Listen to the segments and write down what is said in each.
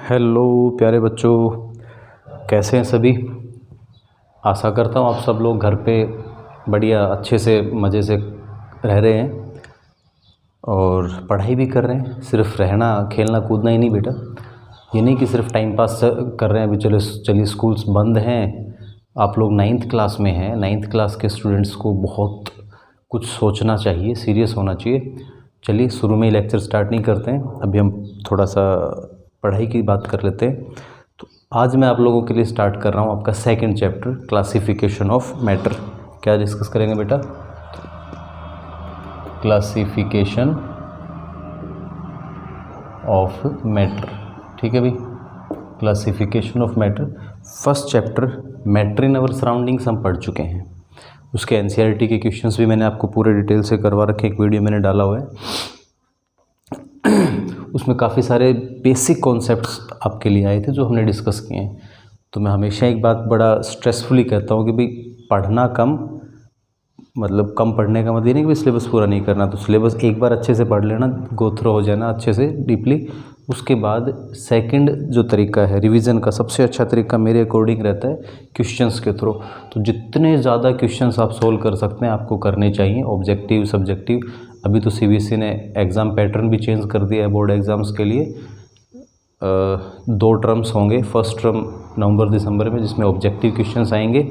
Hello प्यारे बच्चों, कैसे हैं सभी। आशा करता हूँ आप सब लोग घर पे बढ़िया अच्छे से मज़े से रह रहे हैं और पढ़ाई भी कर रहे हैं। सिर्फ रहना खेलना कूदना ही नहीं बेटा, ये नहीं कि सिर्फ टाइम पास कर रहे हैं। अभी चलिए स्कूल्स बंद हैं, आप लोग 9th क्लास में हैं। 9th क्लास के स्टूडेंट्स को बहुत कुछ सोचना चाहिए, सीरियस होना चाहिए। चलिए शुरू में ही लेक्चर स्टार्ट नहीं करते हैं, अभी हम थोड़ा सा पढ़ाई की बात कर लेते हैं। तो आज मैं आप लोगों के लिए स्टार्ट कर रहा हूँ आपका second chapter, classification of matter. क्या डिस्कस करेंगे बेटा? Classification of matter. ठीक है भाई, classification of matter. First chapter matter in our surroundings हम पढ़ चुके हैं। उसके एनसीईआरटी के क्वेश्चंस भी मैंने आपको पूरे डिटेल से करवा रखे, एक वीडियो मैंने डाला हुआ है। उसमें काफ़ी सारे बेसिक कॉन्सेप्ट्स आपके लिए आए थे जो हमने डिस्कस किए हैं। तो मैं हमेशा एक बात बड़ा स्ट्रेसफुली कहता हूँ कि भाई पढ़ना कम, मतलब कम पढ़ने का मतलब ये नहीं कि भाई सिलेबस पूरा नहीं करना। तो सिलेबस एक बार अच्छे से पढ़ लेना, गो थ्रू हो जाना अच्छे से डीपली। उसके बाद सेकंड जो तरीका है रिवीजन का, सबसे अच्छा तरीका मेरे अकॉर्डिंग रहता है क्वेश्चंस के थ्रू। तो जितने ज़्यादा क्वेश्चंस आप सोल्व कर सकते हैं आपको करने चाहिए, ऑब्जेक्टिव सब्जेक्टिव। अभी तो सीबीएसई ने एग्ज़ाम पैटर्न भी चेंज कर दिया है बोर्ड एग्ज़ाम्स के लिए। 2 टर्म्स होंगे, फर्स्ट टर्म नवंबर दिसंबर में जिसमें ऑब्जेक्टिव क्वेश्चंस आएंगे,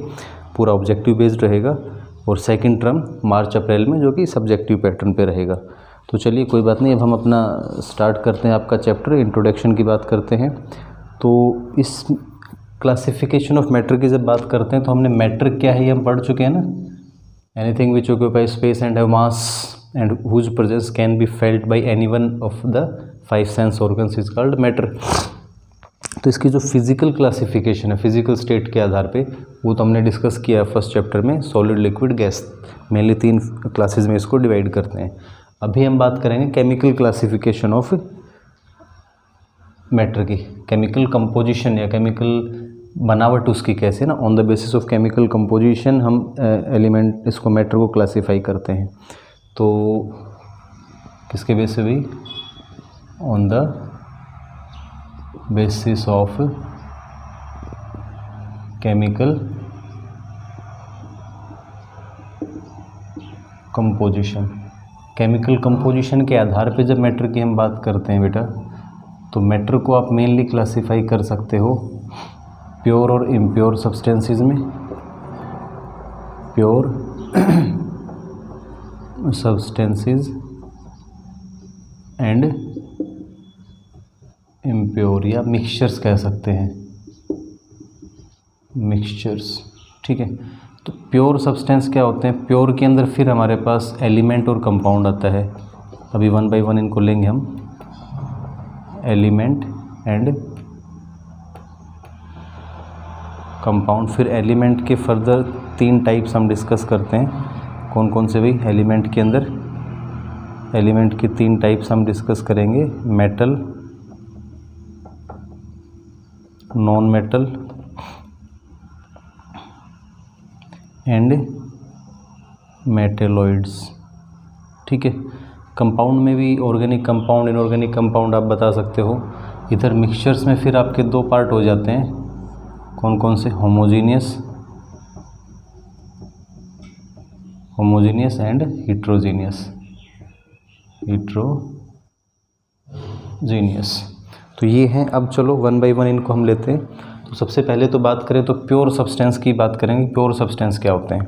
पूरा ऑब्जेक्टिव बेस्ड रहेगा, और सेकंड टर्म मार्च अप्रैल में जो कि सब्जेक्टिव पैटर्न पे रहेगा। तो चलिए कोई बात नहीं, अब हम अपना स्टार्ट करते हैं आपका चैप्टर। इंट्रोडक्शन की बात करते हैं। तो इस क्लासिफिकेशन ऑफ मैटर की जब बात करते हैं तो हमने मैटर क्या है ये हम पढ़ चुके हैं ना। Anything which occupy space and have mass and whose presence can be felt by any one of the 5 sense organs is called matter। तो इसकी जो फिजिकल क्लासिफिकेशन है फिजिकल स्टेट के आधार पे, वो तो हमने डिस्कस किया फर्स्ट चैप्टर में, solid liquid gas. Mainly 3 classes में इसको डिवाइड करते हैं। अभी हम बात करेंगे केमिकल क्लासिफिकेशन ऑफ मैटर की, केमिकल कंपोजिशन या केमिकल बनावट उसकी कैसे ना, on the basis of chemical composition हम एलिमेंट इसको मैटर को क्लासीफाई करते हैं। तो किसके बेस पे भी? On the basis of chemical composition. Chemical composition के आधार पे जब मैटर की हम बात करते हैं बेटा, तो मैटर को आप मेनली क्लासीफाई कर सकते हो प्योर और इम्प्योर सब्सटेंसेस में। प्योर सब्सटेंसेस एंड इम्प्योर, या मिक्सचर्स कह सकते हैं, मिक्सचर्स। ठीक है, तो प्योर सब्सटेंस क्या होते हैं? प्योर के अंदर फिर हमारे पास एलिमेंट और कंपाउंड आता है। अभी 1 बाय 1 इनको लेंगे हम, एलिमेंट एंड कंपाउंड। फिर एलिमेंट के फर्दर 3 टाइप्स हम डिस्कस करते हैं। कौन कौन से भाई? एलिमेंट के अंदर एलिमेंट के 3 टाइप्स हम डिस्कस करेंगे, metal, non metal and metalloids. ठीक है, कंपाउंड में भी ऑर्गेनिक कंपाउंड, इनऑर्गेनिक कंपाउंड आप बता सकते हो। इधर मिक्सचर्स में फिर आपके 2 पार्ट हो जाते हैं। कौन कौन से? Homogeneous and heterogeneous. तो ये हैं। अब चलो 1 बाय 1 इनको हम लेते हैं। तो सबसे पहले तो बात करें तो प्योर सब्सटेंस की बात करेंगे। प्योर सब्सटेंस क्या होते हैं?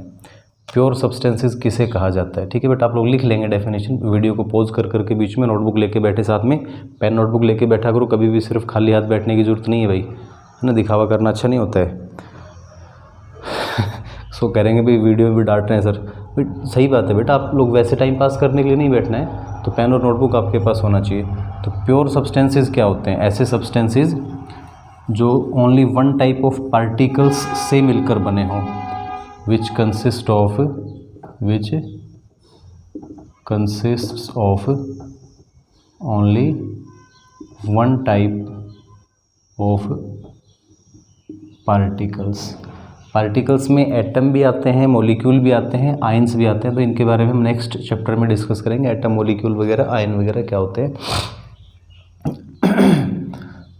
प्योर सब्सटेंसेस किसे कहा जाता है? ठीक है बेटा, आप लोग लिख लेंगे डेफिनेशन। वीडियो को पॉज कर करके बीच में नोटबुक लेके बैठे, साथ में पेन नोटबुक लेके बैठा करो। कभी भी सिर्फ खाली हाथ बैठने की जरूरत नहीं है भाई, है ना। दिखावा करना अच्छा नहीं होता है। सो करेंगे भाई वीडियो में भी डांट रहे हैं सर, सही बात है बेटा, आप लोग वैसे टाइम पास करने के लिए नहीं बैठना है, तो पेन और नोटबुक आपके पास होना चाहिए। तो प्योर सब्सटेंसेस क्या होते हैं? ऐसे सब्सटेंसेस जो ओनली 1 टाइप ऑफ पार्टिकल्स से मिलकर बने हों, विच consist of only 1 type of particles में एटम भी आते हैं, मॉलिक्यूल भी आते हैं, आयंस भी आते हैं। तो इनके बारे में हम नेक्स्ट चैप्टर में डिस्कस करेंगे, एटम, मॉलिक्यूल वगैरह, आयन वगैरह क्या होते हैं।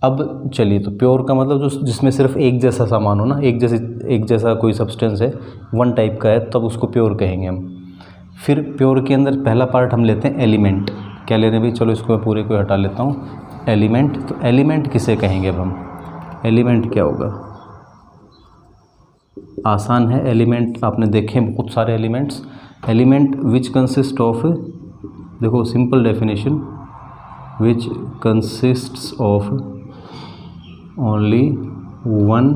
अब चलिए, तो प्योर का मतलब जो जिसमें सिर्फ एक जैसा सामान हो ना, एक जैसा कोई सब्सटेंस है, वन टाइप का है, तब उसको प्योर कहेंगे हम। फिर प्योर के अंदर पहला पार्ट हम लेते हैं एलिमेंट। क्या ले रहे हैं भाई, चलो इसको मैं पूरे को हटा लेता हूँ। एलिमेंट, तो एलिमेंट किसे कहेंगे अब हम, एलिमेंट क्या होगा, आसान है। एलिमेंट आपने देखे बहुत सारे elements. Element which consist of, देखो simple definition, which consists of only one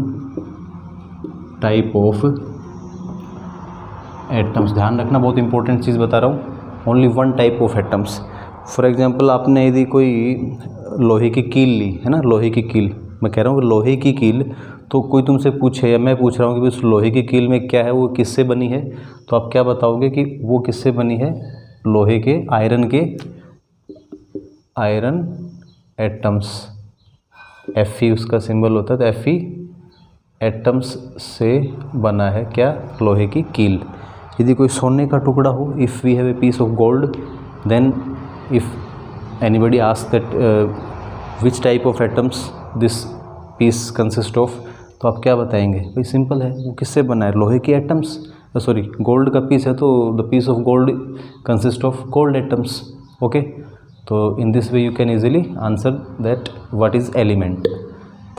type of atoms. ध्यान रखना, बहुत इंपॉर्टेंट चीज़ बता रहा हूँ, only one type of atoms. For example आपने यदि कोई लोहे की कील ली है ना, लोहे की कील, मैं कह रहा हूँ लोहे की कील, तो कोई तुमसे पूछे या मैं पूछ रहा हूँ कि उस लोहे की कील में क्या है, वो किससे बनी है, तो आप क्या बताओगे कि वो किससे बनी है, लोहे के, आयरन एटम्स, Fe उसका सिंबल होता है, तो Fe एटम्स से बना है क्या, लोहे की कील। यदि कोई सोने का टुकड़ा हो, if we have a piece of gold, then if anybody ask that which type of atoms this piece consist of, तो आप क्या बताएंगे भाई, सिंपल है, वो किससे बना है, लोहे की एटम्स, सॉरी गोल्ड का पीस है, तो the piece of gold consist of gold atoms. Okay, तो in this way you can easily answer that what is element.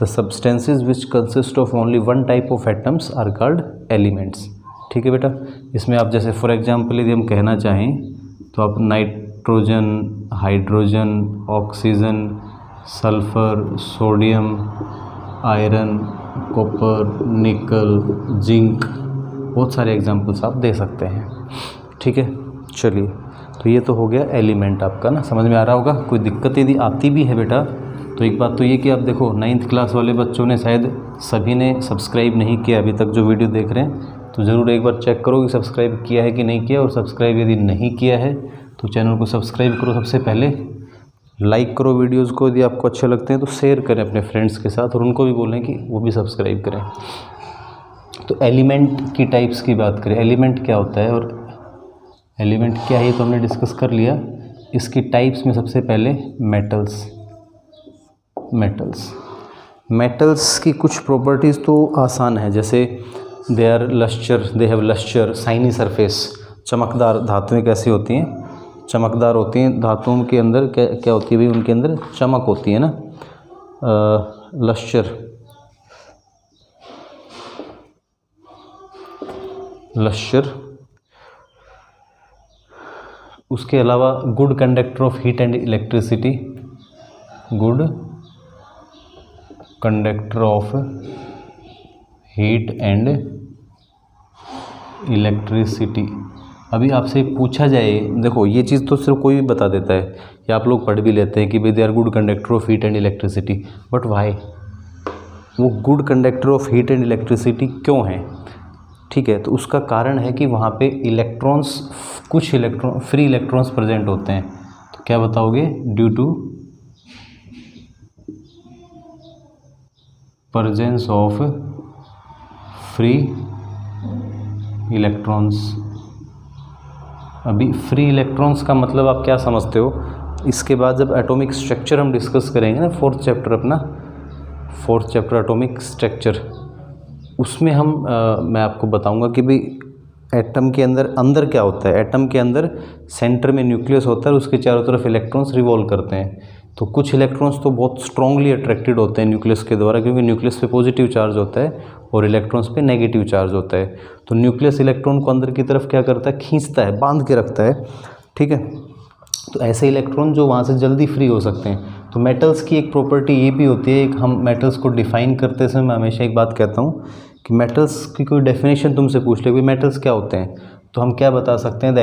The substances which consist of only one type of atoms are called elements. ठीक है बेटा, इसमें आप जैसे for example यदि हम कहना चाहें तो आप nitrogen, hydrogen, oxygen, sulphur, sodium, iron, copper, निकल, जिंक, बहुत सारे एग्जांपल्स आप दे सकते हैं। ठीक है, चलिए, तो ये तो हो गया एलिमेंट आपका ना, समझ में आ रहा होगा। कोई दिक्कत यदि आती भी है बेटा, तो एक बात तो ये कि आप देखो 9th क्लास वाले बच्चों ने शायद सभी ने सब्सक्राइब नहीं किया अभी तक, जो वीडियो देख रहे हैं, तो ज़रूर एक बार चेक करो कि सब्सक्राइब किया है कि नहीं किया। और सब्सक्राइब यदि नहीं किया है तो चैनल को सब्सक्राइब करो सबसे पहले, लाइक करो वीडियोज़ को, यदि आपको अच्छे लगते हैं तो शेयर करें अपने फ्रेंड्स के साथ, और उनको भी बोलें कि वो भी सब्सक्राइब करें। तो एलिमेंट की टाइप्स की बात करें, एलिमेंट क्या होता है और एलिमेंट क्या है, तो हमने डिस्कस कर लिया। इसकी टाइप्स में सबसे पहले मेटल्स की कुछ प्रॉपर्टीज़ तो आसान है, जैसे they have lustre, shiny surface, चमकदार। धातुएं कैसी होती हैं, चमकदार होती हैं। धातुओं के अंदर क्या होती है भाई, उनके अंदर चमक होती है ना, लस्चर। उसके अलावा good conductor of heat and electricity, good conductor of heat and electricity. अभी आपसे पूछा जाए, देखो ये चीज़ तो सिर्फ कोई भी बता देता है, या आप लोग पढ़ भी लेते हैं कि भाई they are good conductor of heat and electricity, but why, वो good conductor of heat and electricity क्यों है। ठीक है, तो उसका कारण है कि वहाँ पे कुछ इलेक्ट्रॉन, फ्री इलेक्ट्रॉन्स प्रेजेंट होते हैं। तो क्या बताओगे, due to presence of free electrons. अभी फ्री इलेक्ट्रॉन्स का मतलब आप क्या समझते हो, इसके बाद जब एटॉमिक स्ट्रक्चर हम डिस्कस करेंगे ना, फोर्थ चैप्टर एटॉमिक स्ट्रक्चर, उसमें मैं आपको बताऊंगा कि भाई एटम के अंदर क्या होता है। एटम के अंदर सेंटर में न्यूक्लियस होता है, उसके चारों तरफ इलेक्ट्रॉन्स रिवॉल्व करते हैं। तो कुछ इलेक्ट्रॉन्स तो बहुत स्ट्रांगली अट्रैक्टेड होते हैं न्यूक्लियस के द्वारा, क्योंकि न्यूक्लियस पे पॉजिटिव चार्ज होता है और इलेक्ट्रॉन्स पे नेगेटिव चार्ज होता है। तो न्यूक्लियस इलेक्ट्रॉन को अंदर की तरफ क्या करता है, खींचता है, बांध के रखता है। ठीक है, तो ऐसे इलेक्ट्रॉन जो वहाँ से जल्दी फ्री हो सकते हैं। तो मेटल्स की एक प्रॉपर्टी ये भी होती है, एक हम मेटल्स को डिफाइन करते समय मैं हमेशा एक बात कहता हूँ कि मेटल्स की कोई डेफिनेशन तुमसे पूछ ले कि मेटल्स क्या होते हैं, तो हम क्या बता सकते हैं, the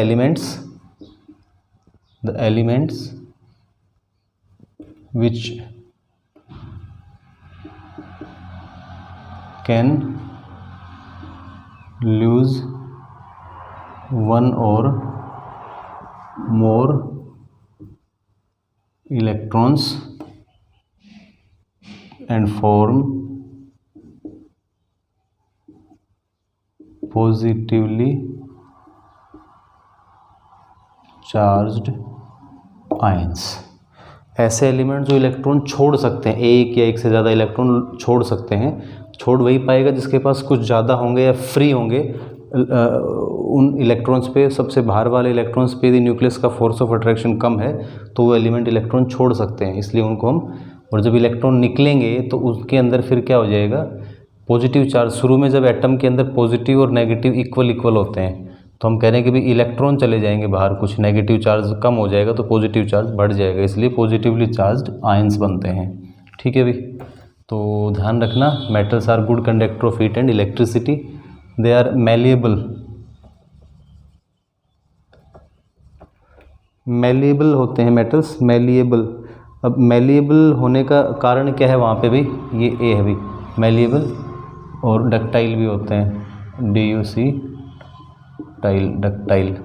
elements which can lose one or more electrons and form positively charged ions। ऐसे एलिमेंट जो इलेक्ट्रॉन छोड़ सकते हैं, एक या एक से ज़्यादा इलेक्ट्रॉन छोड़ सकते हैं, छोड़ वही पाएगा जिसके पास कुछ ज़्यादा होंगे या फ्री होंगे उन इलेक्ट्रॉन्स पे, सबसे बाहर वाले इलेक्ट्रॉन्स पे यदि न्यूक्लियस का फोर्स ऑफ अट्रैक्शन कम है तो वो एलिमेंट इलेक्ट्रॉन छोड़ सकते हैं, इसलिए उनको हम, और जब इलेक्ट्रॉन निकलेंगे तो उसके अंदर फिर क्या हो जाएगा, पॉजिटिव चार्ज। शुरू में जब एटम के अंदर पॉजिटिव और नेगेटिव इक्वल होते हैं तो हम कह रहे हैं कि भाई इलेक्ट्रॉन चले जाएंगे बाहर, कुछ नेगेटिव चार्ज कम हो जाएगा तो पॉजिटिव चार्ज बढ़ जाएगा, इसलिए पॉजिटिवली चार्ज्ड आयंस बनते हैं। ठीक है भाई, तो ध्यान रखना, metals are good conductor of heat and electricity, they are malleable होते हैं मेटल्स, मैलिएबल। अब मैलिएबल होने का कारण क्या है वहाँ पे भाई, ये ए है भाई, मैलिएबल, और डक्टाइल भी होते हैं, DUC ductile,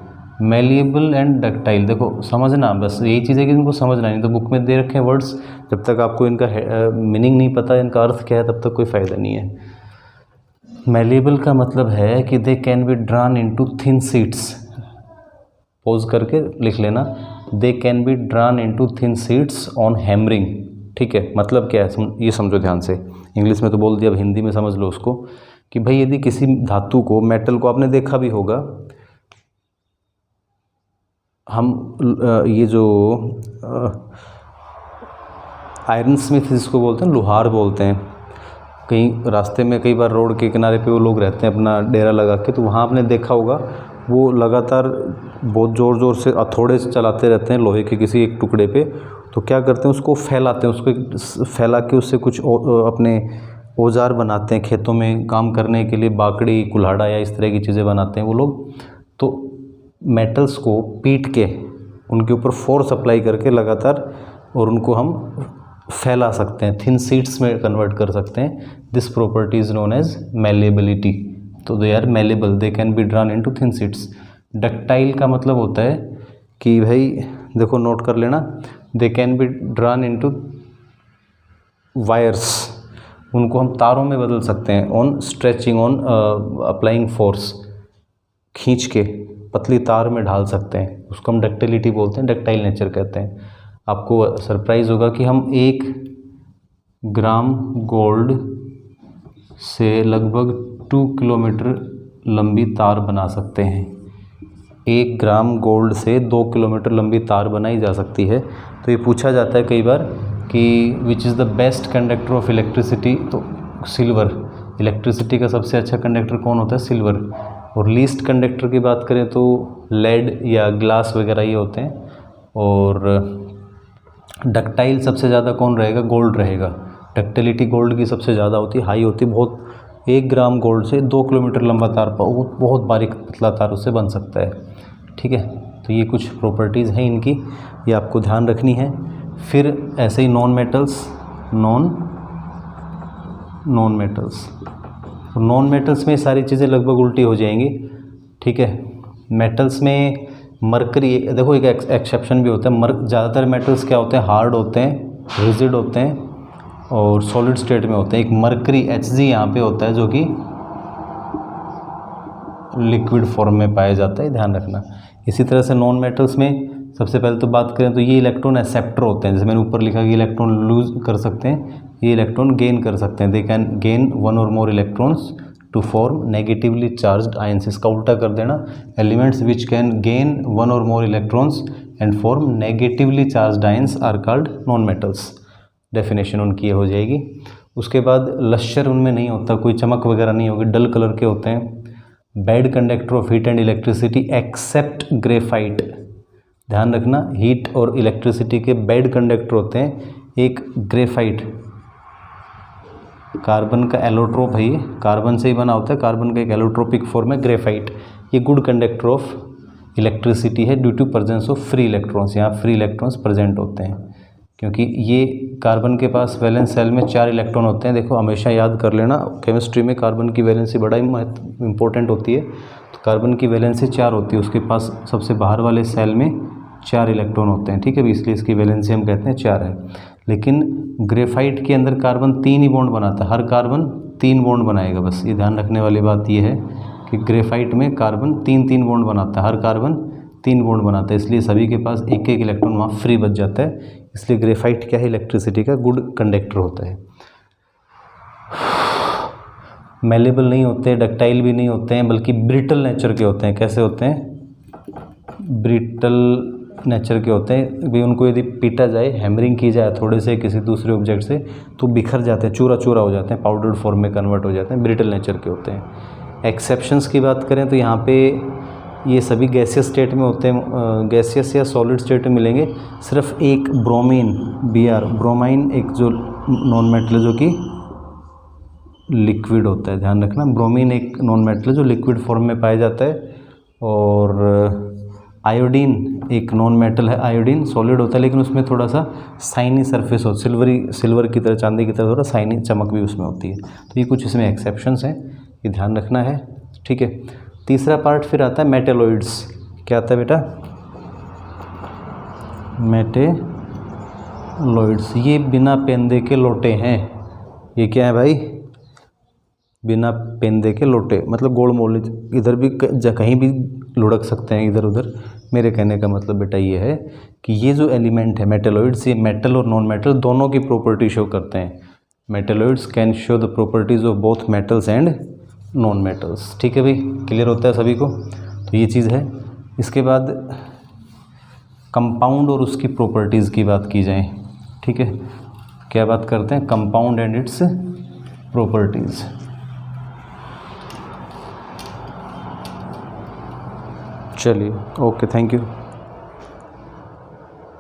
malleable and ductile. देखो समझना, बस यही चीज़ है कि इनको समझना, नहीं तो बुक में दे रखे हैं वर्ड्स, जब तक आपको इनका मीनिंग नहीं पता, इनका अर्थ क्या है, तब तक कोई फ़ायदा नहीं है। मैलिएबल का मतलब है कि दे can be drawn into thin sheets, pose करके लिख लेना, दे can be drawn into thin sheets on hammering. ठीक है, मतलब क्या है ये समझो ध्यान से, इंग्लिश में तो बोल दिया, अब हिंदी में समझ लो उसको, कि भाई यदि किसी धातु को, मेटल को, आपने देखा भी होगा, हम ये जो आयरन स्मिथ जिसको बोलते हैं, लोहार बोलते हैं, कहीं रास्ते में कई बार रोड के किनारे पे वो लोग रहते हैं अपना डेरा लगा के, तो वहाँ आपने देखा होगा वो लगातार बहुत ज़ोर से हथौड़े से चलाते रहते हैं लोहे के किसी एक टुकड़े पे, तो क्या करते हैं, उसको फैलाते हैं, उसको फैला के उससे कुछ अपने औजार बनाते हैं, खेतों में काम करने के लिए बाकड़ी, कुल्हाड़ा या इस तरह की चीज़ें बनाते हैं वो लोग। तो मेटल्स को पीट के उनके ऊपर फोर्स अप्लाई करके लगातार, और उनको हम फैला सकते हैं, थिन शीट्स में कन्वर्ट कर सकते हैं। This property is known as malleability. तो they are malleable, they can be drawn into thin sheets. Ductile का मतलब होता है कि भाई देखो, नोट कर लेना, दे can be drawn into wires, उनको हम तारों में बदल सकते हैं, on stretching, on applying force, खींच के पतली तार में ढाल सकते हैं, उसको हम डक्टिलिटी बोलते हैं, डक्टाइल नेचर कहते हैं। आपको सरप्राइज़ होगा कि हम 1 ग्राम गोल्ड से लगभग 2 किलोमीटर लंबी तार बना सकते हैं। 1 ग्राम गोल्ड से 2 किलोमीटर लंबी तार बनाई जा सकती है। तो ये पूछा जाता है कई बार कि which is the best conductor of electricity, तो सिल्वर, इलेक्ट्रिसिटी का सबसे अच्छा कंडक्टर कौन होता है, सिल्वर। और लीस्ट कंडक्टर की बात करें तो लेड या ग्लास वगैरह ये होते हैं। और डक्टाइल सबसे ज़्यादा कौन रहेगा, गोल्ड रहेगा। डक्टिलिटी गोल्ड की सबसे ज़्यादा होती है, हाई होती है बहुत। 1 ग्राम गोल्ड से 2 किलोमीटर लंबा तार, बहुत बारीक पतला तार उससे बन सकता है। ठीक है, तो ये कुछ प्रॉपर्टीज़ हैं इनकी, ये आपको ध्यान रखनी है। फिर ऐसे ही नॉन मेटल्स, नॉन मेटल्स में सारी चीज़ें लगभग उल्टी हो जाएंगी। ठीक है, मेटल्स में मरकरी, देखो एक एक्सेप्शन भी होता है, ज़्यादातर मेटल्स क्या होते हैं, हार्ड होते हैं, रिजिड होते हैं और सॉलिड स्टेट में होते हैं। एक मरकरी Hg यहाँ पे होता है जो कि लिक्विड फॉर्म में पाया जाता है, ध्यान रखना। इसी तरह से नॉन मेटल्स में सबसे पहले तो बात करें तो ये इलेक्ट्रॉन एक्सेप्टर होते हैं, जैसे मैंने ऊपर लिखा कि इलेक्ट्रॉन लूज कर सकते हैं, ये इलेक्ट्रॉन गेन कर सकते हैं। दे कैन गेन 1 और more electrons to form negatively charged ions. इसका उल्टा कर देना, एलिमेंट्स विच कैन गेन 1 और more electrons and form negatively charged ions are called non metals. Definition उनकी हो जाएगी। उसके बाद लश्यर उनमें नहीं होता, कोई चमक वगैरह नहीं होगी, डल कलर के होते हैं। Bad conductor of heat and electricity except graphite, ध्यान रखना, हीट और इलेक्ट्रिसिटी के बैड कंडक्टर होते हैं। एक ग्रेफाइट, कार्बन का एलोट्रोप है, ये कार्बन से ही बना होता है, कार्बन का एक एलोट्रोपिक फॉर्म है ग्रेफाइट। ये गुड कंडक्टर ऑफ इलेक्ट्रिसिटी है due to presence of free electrons, यहाँ फ्री इलेक्ट्रॉन्स प्रेजेंट होते हैं क्योंकि ये कार्बन के पास वैलेंस सेल में 4 इलेक्ट्रॉन होते हैं। देखो हमेशा याद कर लेना, केमिस्ट्री में कार्बन की वैलेंसी बड़ा ही इंपॉर्टेंट होती है। तो कार्बन की वैलेंसी 4 होती है, उसके पास सबसे बाहर वाले सेल में 4 इलेक्ट्रॉन होते हैं। ठीक है, इसलिए इसकी वैलेंसी हम कहते हैं 4 है। लेकिन ग्रेफाइट के अंदर कार्बन 3 ही बॉन्ड बनाता है, हर कार्बन 3 बॉन्ड बनाएगा। बस ये ध्यान रखने वाली बात ये है कि ग्रेफाइट में कार्बन 3 बॉन्ड बनाता है, हर कार्बन 3 बॉन्ड बनाता है, इसलिए सभी के पास 1 इलेक्ट्रॉन वहाँ फ्री बच जाता है। इसलिए ग्रेफाइट क्या है, इलेक्ट्रिसिटी का गुड कंडक्टर होता है। मेलेबल नहीं होते, डक्टाइल भी नहीं होते हैं, बल्कि ब्रिटल नेचर के होते हैं। कैसे होते हैं? ब्रिटल नेचर के होते हैं। भी उनको यदि पीटा जाए, हैमरिंग की जाए थोड़े से किसी दूसरे ऑब्जेक्ट से, तो बिखर जाते हैं, चूरा चूरा हो जाते हैं, पाउडर्ड फॉर्म में कन्वर्ट हो जाते हैं, ब्रिटल नेचर के होते हैं। एक्सेप्शंस की बात करें तो यहाँ पे ये सभी गैसियस स्टेट में होते हैं, गैसियस या सॉलिड स्टेट में मिलेंगे। सिर्फ एक ब्रोमीन, Br ब्रोमाइन, एक जो नॉन मेटल जो कि लिक्विड होता है, ध्यान रखना, ब्रोमीन एक नॉन मेटल जो लिक्विड फॉर्म में पाया जाता है। और आयोडीन एक नॉन मेटल है, आयोडीन सॉलिड होता है लेकिन उसमें थोड़ा सा साइनी सरफेस हो, सिल्वर की तरह, चांदी की तरह थोड़ा साइनी चमक भी उसमें होती है। तो ये कुछ इसमें एक्सेप्शंस हैं, ये ध्यान रखना है, ठीक है। तीसरा पार्ट फिर आता है मेटेलॉइड्स। क्या आता है बेटा? मेटेलॉइड्स। ये बिना पेंदे के लोटे हैं। ये क्या है भाई? बिना पेंदे के लोटे, मतलब गोल मोल, इधर भी कहीं भी लुढ़क सकते हैं इधर उधर। मेरे कहने का मतलब बेटा ये है कि ये जो एलिमेंट है मेटेलॉइड्स, ये मेटल और नॉन मेटल दोनों की प्रॉपर्टी शो करते हैं। Metalloids can show the properties of both metals and non metals. ठीक है भाई, क्लियर होता है सभी को? तो ये चीज़ है। इसके बाद कंपाउंड और उसकी प्रॉपर्टीज़ की बात की जाए, ठीक है। क्या बात करते हैं? Compound and it's properties. चलिए, ओके, थैंक यू।